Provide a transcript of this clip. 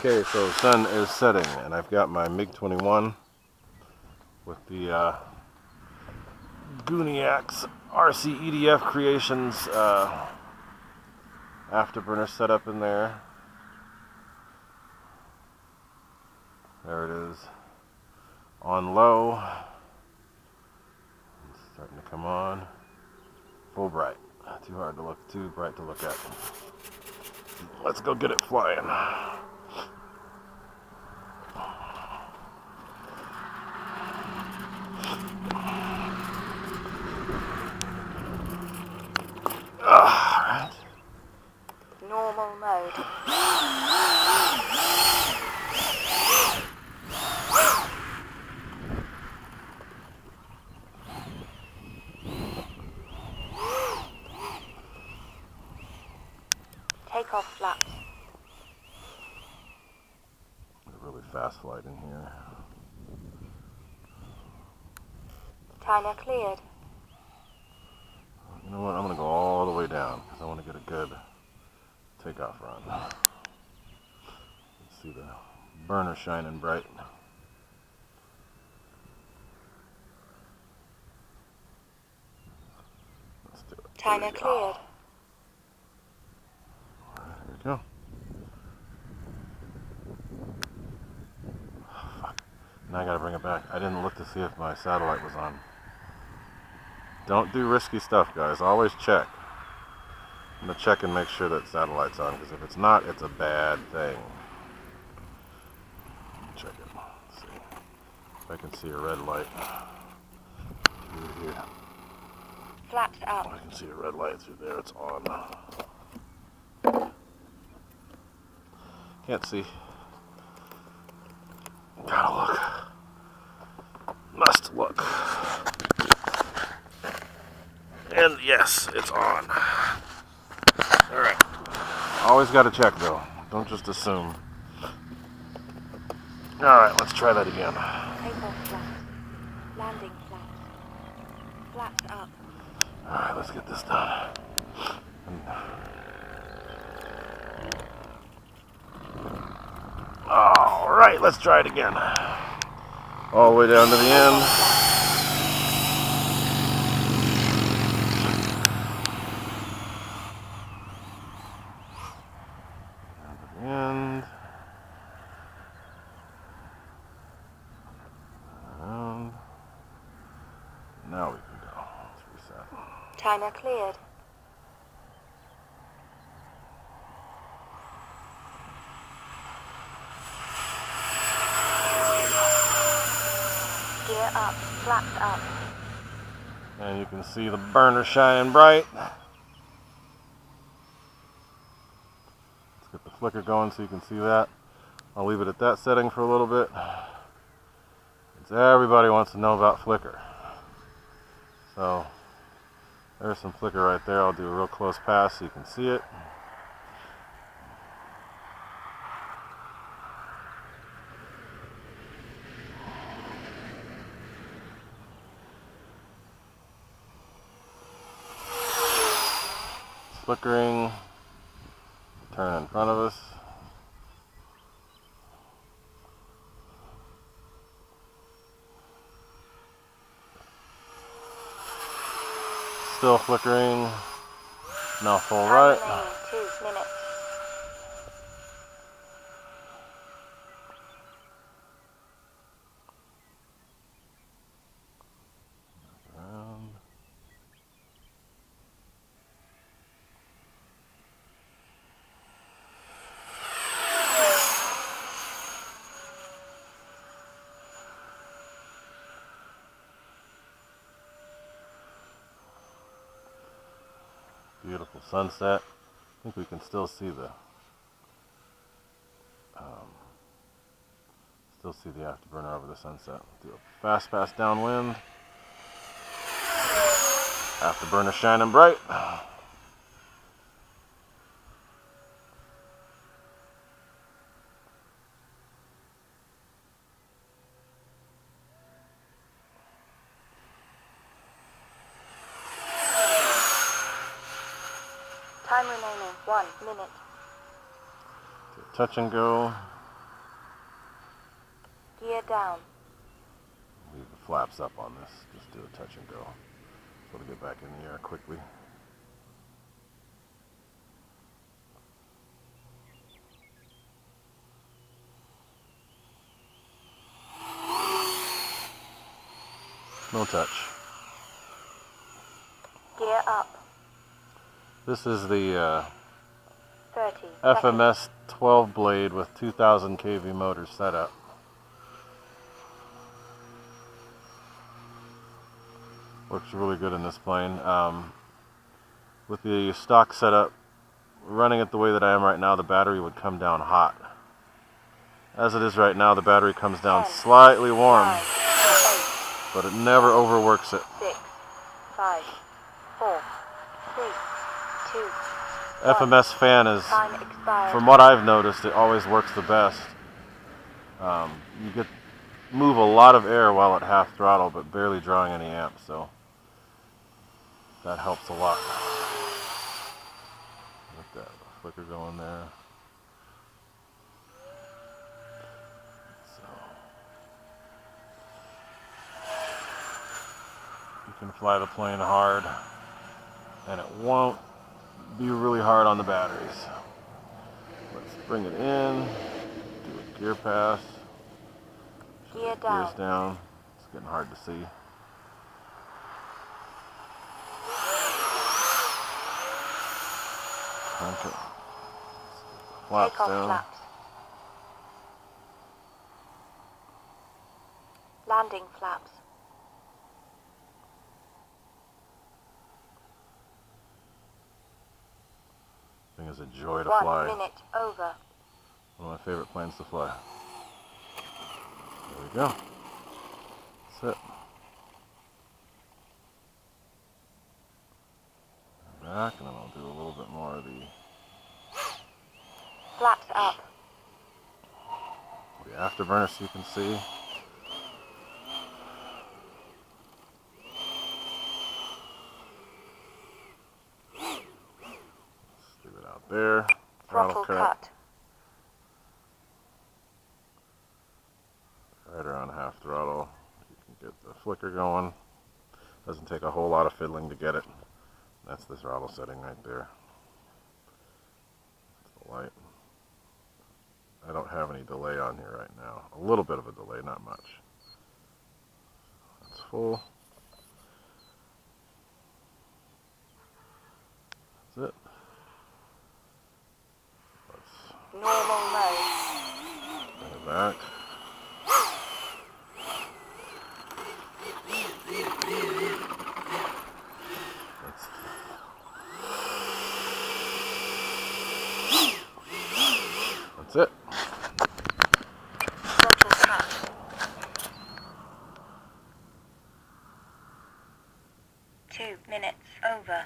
Okay, so the sun is setting, and I've got my Mig-21 with the Gooniax RC EDF Creations afterburner setup in there. There it is, on low. It's starting to come on. Full bright. Too hard to look, too bright to look at. Let's go get it flying. Alright. Normal mode. Take off flaps. A really fast flight in here. Timer cleared. You know what? I'm going to go all the way down because I want to get a good takeoff run. Let's see the burner shining bright. Let's do it. Timer cleared. There we go. Fuck. Now I got to bring it back. I didn't look to see if my satellite was on. Don't do risky stuff, guys. Always check. I'm going to check and make sure that satellite's on, because if it's not, it's a bad thing. Check it. Let's see if I can see a red light through here. Flaps up. I can see a red light through there. It's on. Can't see. Gotta look. Must look. And yes, it's on. Alright. Always gotta check though. Don't just assume. Alright, let's try that again. Takeoff flaps. Landing flaps. Flaps up. Alright, let's get this done. Alright, let's try it again. All the way down to the end. And now we can go. Let's reset. Timer cleared. Gear up. Flaps up. And you can see the burner shining bright. Get the flicker going so you can see that. I'll leave it at that setting for a little bit. Everybody wants to know about flicker. So there's some flicker right there. I'll do a real close pass so you can see it. It's flickering. Turn in front of us. Still flickering. Now full right. 2 minutes. Around. Beautiful sunset. I think we can still see the afterburner over the sunset. Do a fast pass downwind. Afterburner shining bright. Time remaining 1 minute. Touch and go. down. Leave the flaps up on this. Just do a touch and go. So it'll get back in the air quickly. No touch. Gear up. This is the 30 FMS 12 blade with 2000 kV motor setup. Works really good in this plane. With the stock setup, running it the way that I am right now, the battery would come down hot. As it is right now, the battery comes down 10, slightly warm, 9, 8, but it never overworks it. 6, 5, 4, 3, 2, FMS fan is, time expired. from what I've noticed, it always works the best. You move a lot of air while at half throttle, but barely drawing any amps, so that helps a lot. Let that flicker going there. So you can fly the plane hard, and it won't be really hard on the batteries. Let's bring it in, do a gear pass. Gear down. Gears down. It's getting hard to see. Okay. Flaps Take off down. flaps. Landing flaps. Thing is a joy to 1 fly. minute over. One of my favorite planes to fly. There we go. That's it. Back, and then I'll do a little bit more of the Flaps up. afterburner so you can see. Let's leave it out there. Throttle cut. Right around half throttle. You can get the flicker going. Doesn't take a whole lot of fiddling to get it. That's the throttle setting right there. That's the light. I don't have any delay on here right now. A little bit of a delay, not much. That's full. That's it. Let's Normal mode. bring it back. That's it. Throttle cut. 2 minutes over.